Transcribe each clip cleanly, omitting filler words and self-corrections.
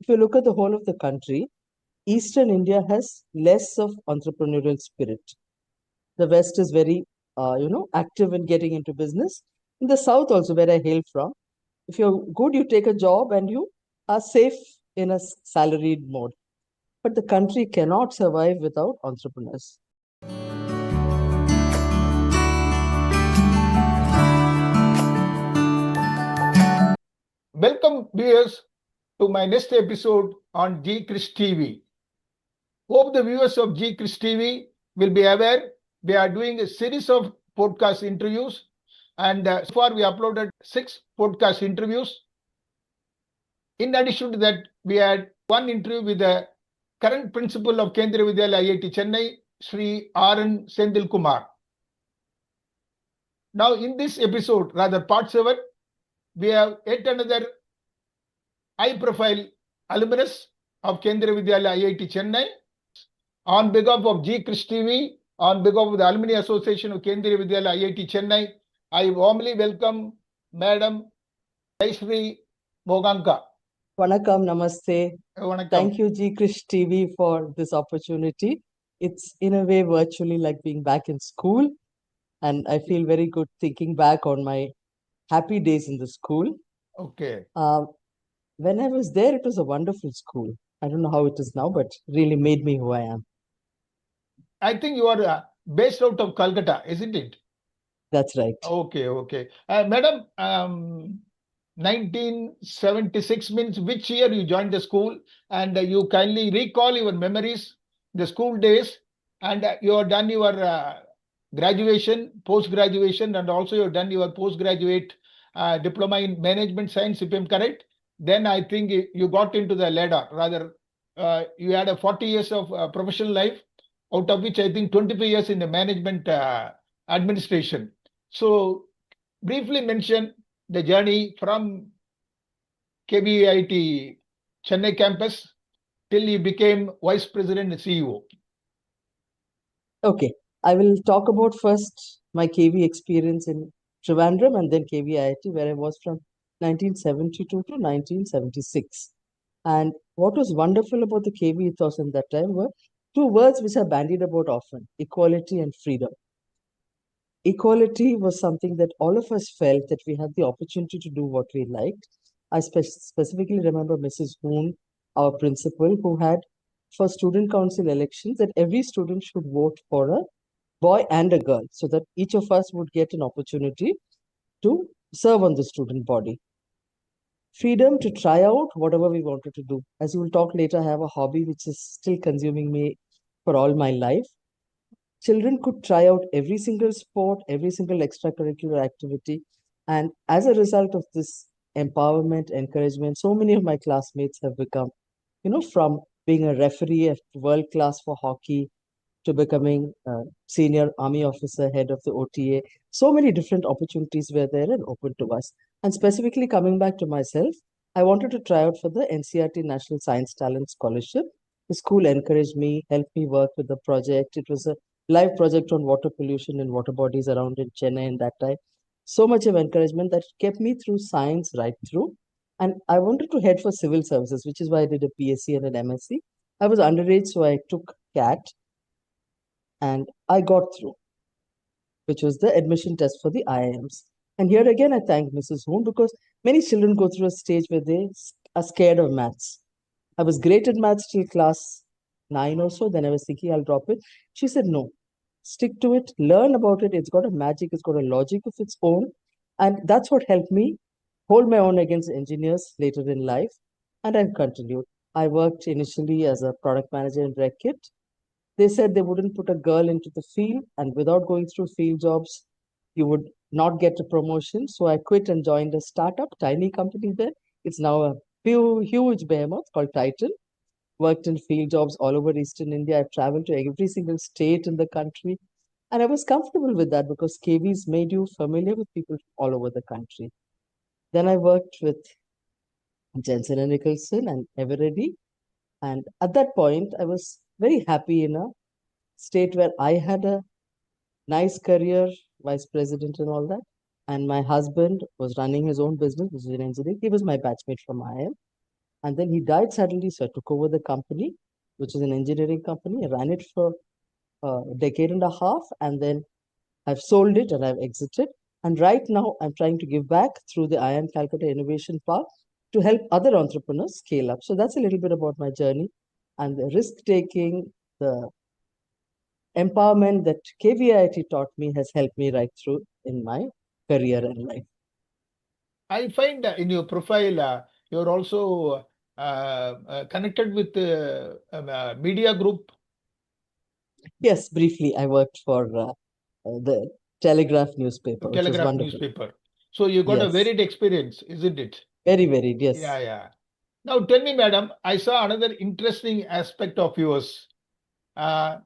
if you look at the whole of the country, Eastern India has less of entrepreneurial spirit. The West is very, active in getting into business. In the South also, where I hail from, if you're good, you take a job and you are safe in a salaried mode. But the country cannot survive without entrepreneurs. Welcome, viewers, to my next episode on G Chris TV. Hope the viewers of G Chris TV will be aware we are doing a series of podcast interviews, and so far we uploaded 6 podcast interviews. In addition to that, we had one interview with the current principal of Kendriya Vidyalaya IIT Chennai, Sri R.N. Sendil Kumar. Now, in this episode, rather part 7, we have yet another high-profile alumnus of Kendriya Vidyalaya IIT Chennai. On behalf of G Chris TV, on behalf of the Alumni Association of Kendriya Vidyalaya IIT Chennai, I warmly welcome Madam Jayashree Mohaka. Vanakkam, namaste. Vanakkam. Thank you, G Krish TV, for this opportunity. It's in a way virtually like being back in school, and I feel very good thinking back on my happy days in the school. Okay. When I was there, it was a wonderful school. I don't know how it is now, but really made me who I am. I think you are based out of Calcutta, isn't it? That's right. Okay. Madam, 1976 means which year you joined the school, and you kindly recall your memories, the school days, and you have done your graduation, post-graduation, and also you have done your postgraduate diploma in management science, if I'm correct. Then I think you got into the ladder. Rather, you had a 40 years of professional life, out of which I think 25 years in the management administration. So, briefly mention the journey from KVIT Chennai campus till you became Vice President and CEO. Okay, I will talk about first my KV experience in Trivandrum and then KVIT, where I was from 1972 to 1976. And what was wonderful about the KV ethos in that time were 2 words which are bandied about often: equality and freedom. Equality was something that all of us felt that we had the opportunity to do what we liked. I specifically remember Mrs. Hoon, our principal, who had for student council elections that every student should vote for a boy and a girl, so that each of us would get an opportunity to serve on the student body. Freedom to try out whatever we wanted to do. As you will talk later, I have a hobby which is still consuming me for all my life. Children could try out every single sport, every single extracurricular activity. And as a result of this empowerment, encouragement, so many of my classmates have become, from being a referee at world class for hockey to becoming a senior army officer, head of the OTA. So many different opportunities were there and open to us. And specifically coming back to myself, I wanted to try out for the NCRT National Science Talent Scholarship. The school encouraged me, helped me work with the project. It was a live project on water pollution in water bodies around in Chennai in that time. So much of encouragement that kept me through science right through. And I wanted to head for civil services, which is why I did a PSc and an MSc. I was underage, so I took CAT and I got through, which was the admission test for the IIMs. And here again, I thank Mrs. Hoon, because many children go through a stage where they are scared of maths. I was great at maths till class 9 or so. Then I was thinking I'll drop it. She said, no, stick to it, learn about it. It's got a magic, it's got a logic of its own. And that's what helped me hold my own against engineers later in life. And I've continued. I worked initially as a product manager in Reckitt. They said they wouldn't put a girl into the field, and without going through field jobs, you would not get a promotion. So I quit and joined a startup, tiny company there. It's now a huge behemoth called Titan. Worked in field jobs all over Eastern India. I've traveled to every single state in the country. And I was comfortable with that because KVs made you familiar with people all over the country. Then I worked with Jensen and Nicholson and Eveready. And at that point, I was very happy in a state where I had a nice career, vice president and all that. And my husband was running his own business, which is in engineering. He was my batchmate from IIM. And then he died suddenly, so I took over the company, which is an engineering company. I ran it for a decade and a half, and then I've sold it and I've exited. And right now, I'm trying to give back through the IIM Calcutta Innovation Park to help other entrepreneurs scale up. So that's a little bit about my journey and the risk taking, the empowerment that KVIT taught me has helped me right through in my career and life. I find in your profile, you're also connected with media group. Yes, briefly, I worked for the Telegraph newspaper, which was Telegraph wonderful. newspaper. So you got a Yes, varied experience, isn't it? very varied. Yeah, Yes. yeah. Now tell me, madam, I saw another interesting aspect of yours. Uh,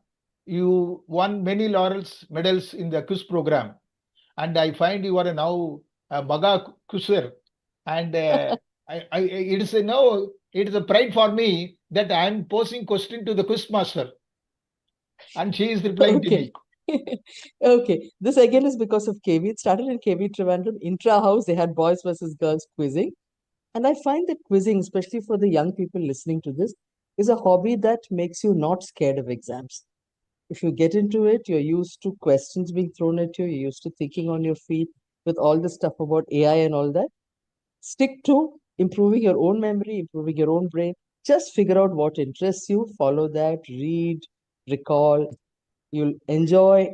you won many laurels medals in the quiz program, and I find you are now a Maga quizzer. And it is a now it is a pride for me that I am posing question to the quiz master, and she is replying to Okay. me. Okay. This again is because of KV. It started in KV Trivandrum. Intra-house, they had boys versus girls quizzing. And I find that quizzing, especially for the young people listening to this, is a hobby that makes you not scared of exams. If you get into it, you're used to questions being thrown at you, you're used to thinking on your feet with all the stuff about AI and all that. Stick to improving your own memory, improving your own brain. Just figure out what interests you, follow that, read, recall. You'll enjoy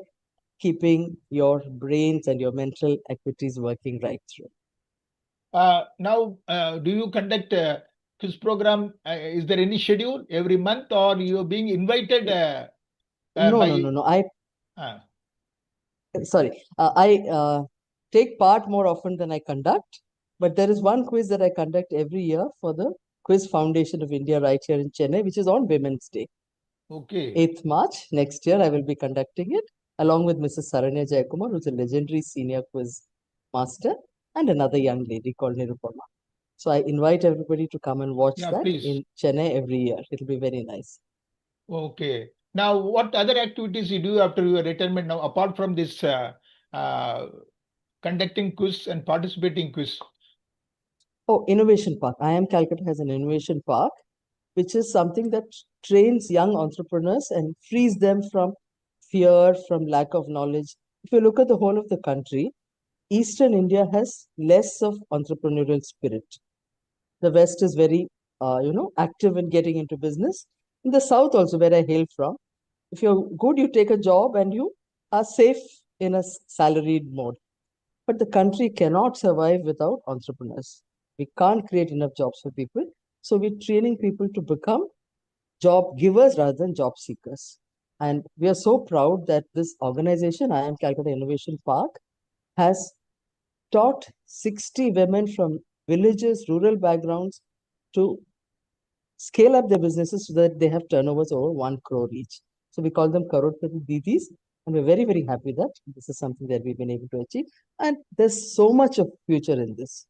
keeping your brains and your mental equities working right through. Now, do you conduct quiz program? Is there any schedule every month, or you are being invited No, no, by? no, no. Uh, I take part more often than I conduct. But there is one quiz that I conduct every year for the Quiz Foundation of India right here in Chennai, which is on Women's Day. okay. 8th March next year, I will be conducting it along with Mrs. Saranya Jayakumar, who's a legendary senior quiz master, and another young lady called Nirupama. So I invite everybody to come and watch Yeah, that please. in Chennai every year. It'll be very nice. Okay. Now, what other activities you do after your retirement now, apart from this uh, conducting quiz and participating quiz? Oh, Innovation Park. IIM Calcutta has an Innovation Park, which is something that trains young entrepreneurs and frees them from fear, from lack of knowledge. If you look at the whole of the country, Eastern India has less of entrepreneurial spirit. The West is very, active in getting into business. In the South also, where I hail from, if you're good, you take a job and you are safe in a salaried mode. But the country cannot survive without entrepreneurs. We can't create enough jobs for people. So we're training people to become job givers rather than job seekers. And we are so proud that this organization, IIM Calcutta Innovation Park, has taught 60 women from villages, rural backgrounds to scale up their businesses so that they have turnovers over 1 crore each. So we call them Crorepati Didis, and we're very, very happy that this is something that we've been able to achieve. And there's so much of future in this.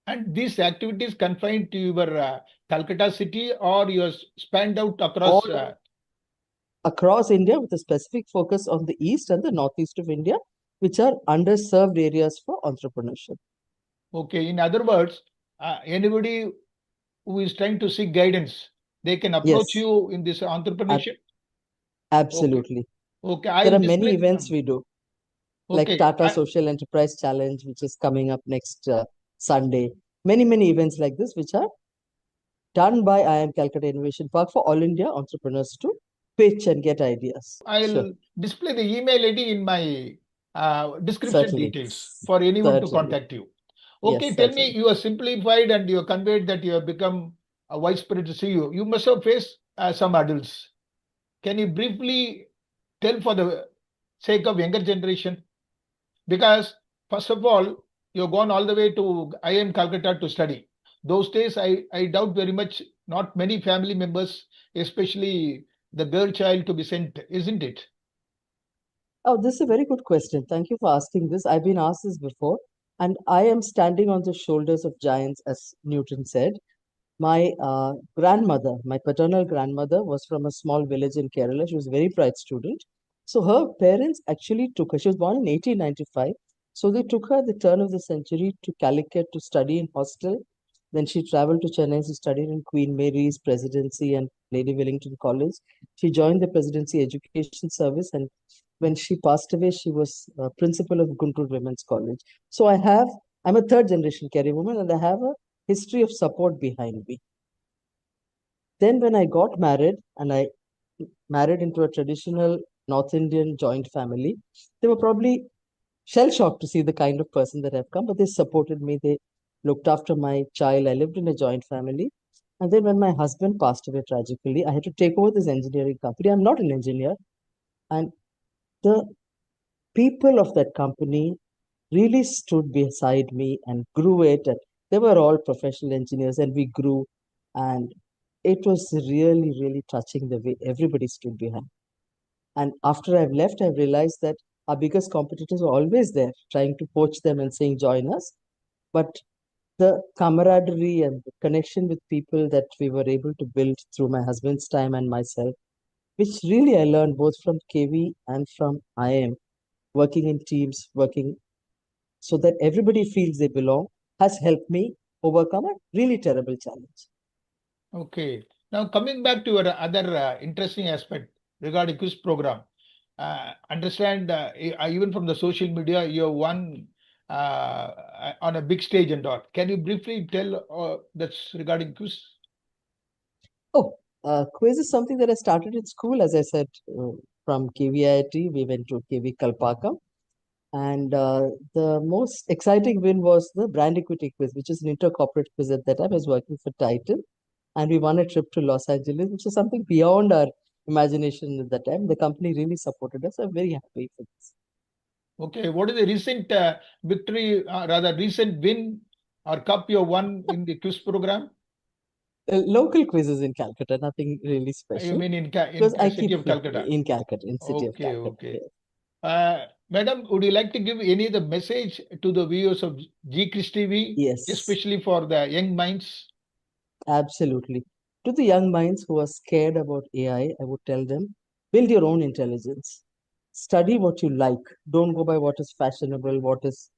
And these activities confined to your Calcutta city, or you are spanned out across? All across India with a specific focus on the east and the northeast of India, which are underserved areas for entrepreneurship. Okay. In other words, anybody who is trying to seek guidance, they can approach Yes, you in this ab- entrepreneurship. Okay. absolutely. Okay. There I'll are many display. events we do, like Okay. Tata Social Enterprise Challenge, which is coming up next Sunday. Many, many events like this, which are done by IIM Calcutta Innovation Park for all India entrepreneurs to pitch and get ideas. Sure, I'll display the email ID in my description certainly, details for anyone to certainly. contact you. Okay, Yes, tell me, certainly. you are simplified and you are conveyed that you have become a vice president CEO. You must have faced some hurdles. Can you briefly tell for the sake of younger generation? Because first of all, you've gone all the way to IIM Calcutta to study. Those days, I doubt very much not many family members, especially the girl child, to be sent, isn't it? Oh, this is a very good question. Thank you for asking this. I've been asked this before, and I am standing on the shoulders of giants, as Newton said. My grandmother, my paternal grandmother, was from a small village in Kerala. She was a very bright student. So her parents actually took her. She was born in 1895. So they took her at the turn of the century to Calicut to study in hostel. Then she traveled to Chennai. She studied in Queen Mary's Presidency and Lady Wellington College. She joined the Presidency Education Service, and when she passed away, she was principal of Guntur Women's College. So I'm a third generation Kerry woman, and I have a history of support behind me. Then when I got married, and I married into a traditional North Indian joint family, they were probably shell shocked to see the kind of person that I've come, but they supported me. They looked after my child. I lived in a joint family. And then when my husband passed away tragically, I had to take over this engineering company. I'm not an engineer. And the people of that company really stood beside me and grew it. And they were all professional engineers, and we grew. And it was really, really touching the way everybody stood behind. And after I've left, I've realized that our biggest competitors were always there, trying to poach them and saying, join us. But the camaraderie and the connection with people that we were able to build through my husband's time and myself, which really I learned both from KV and from IIM, working in teams, working so that everybody feels they belong, has helped me overcome a really terrible challenge. Okay. Now coming back to your other interesting aspect regarding quiz program. Understand even from the social media, you won on a big stage and all. Can you briefly tell that's regarding quiz? Oh, quiz is something that I started in school, as I said, from KVIT. We went to KV Kalpakam. And the most exciting win was the brand equity quiz, which is an intercorporate quiz at that time. I was working for Titan. And we won a trip to Los Angeles, which is something beyond our imagination at that time. The company really supported us. I'm very happy for this. Okay. What is the recent victory, rather recent win or cup you won in the quiz program? Local quizzes in Calcutta, nothing really You special. mean in Because I city keep of Calcutta? in Calcutta, in city of Okay, Calcutta. okay. Yes. Madam, would you like to give any of the message to the viewers of G Chris TV, Yes. especially for the young minds? Absolutely. To the young minds who are scared about AI, I would tell them build your own intelligence. Study what you like. Don't go by what is fashionable, what is,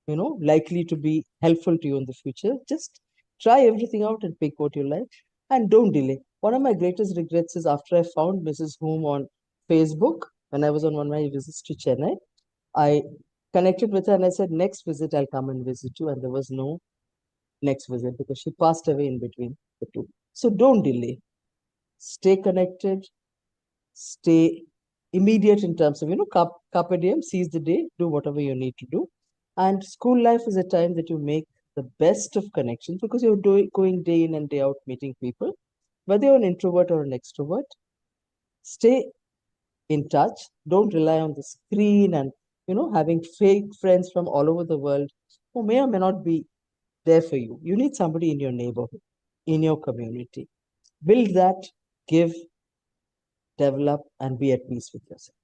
likely to be helpful to you in the future. Just try everything out and pick what you like and don't delay. One of my greatest regrets is after I found Mrs. Whom on Facebook when I was on one of my visits to Chennai, I connected with her and I said, next visit, I'll come and visit you. And there was no next visit because she passed away in between the two. So don't delay. Stay connected. Stay immediate in terms of, carpe diem, seize the day, do whatever you need to do. And school life is a time that you make the best of connections because you're going day in and day out meeting people. Whether you're an introvert or an extrovert, stay in touch. Don't rely on the screen and, having fake friends from all over the world who may or may not be there for you. You need somebody in your neighborhood, in your community. Build that, give, develop, and be at peace with yourself.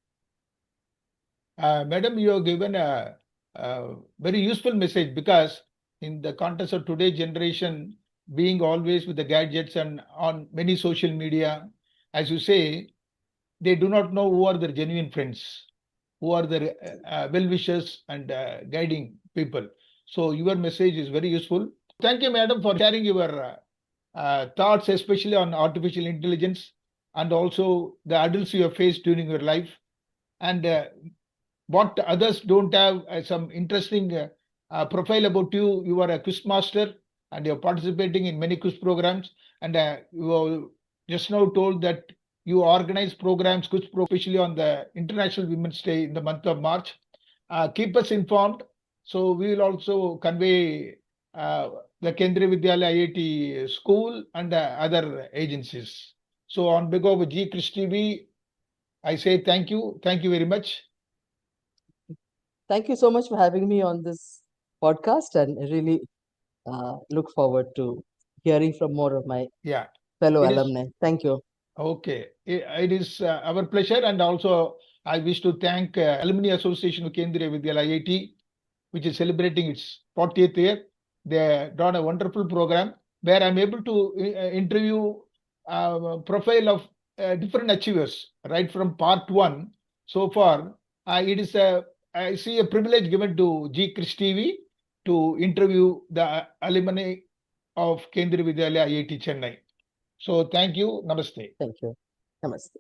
Madam, you have given a very useful message because in the context of today's generation, being always with the gadgets and on many social media, as you say, they do not know who are their genuine friends, who are their well-wishers and guiding people. So your message is very useful. Thank you, madam, for sharing your thoughts, especially on artificial intelligence and also the adults you have faced during your life. And what others don't have some interesting profile about you. You are a quiz master and you're participating in many quiz programs. And you have just now told that you organize programs, quiz programs, especially on the International Women's Day in the month of March. Keep us informed. So we will also convey the Kendriya Vidyalaya IIT school and other agencies. So on behalf of G Chris TV, I say thank you. Thank you very much. Thank you so much for having me on this podcast, and I really look forward to hearing from more of my Yeah, fellow it is alumni. Thank you. okay. It is our pleasure, and also I wish to thank Alumni Association of Kendriya Vidyalaya IIT, which is celebrating its 40th year. They done a wonderful program where I'm able to interview profile of different achievers right from part one so far. It is a I see a privilege given to G Chris TV to interview the alumni of Kendriya Vidyalaya IIT Chennai. So thank you. Namaste. Thank you. Namaste.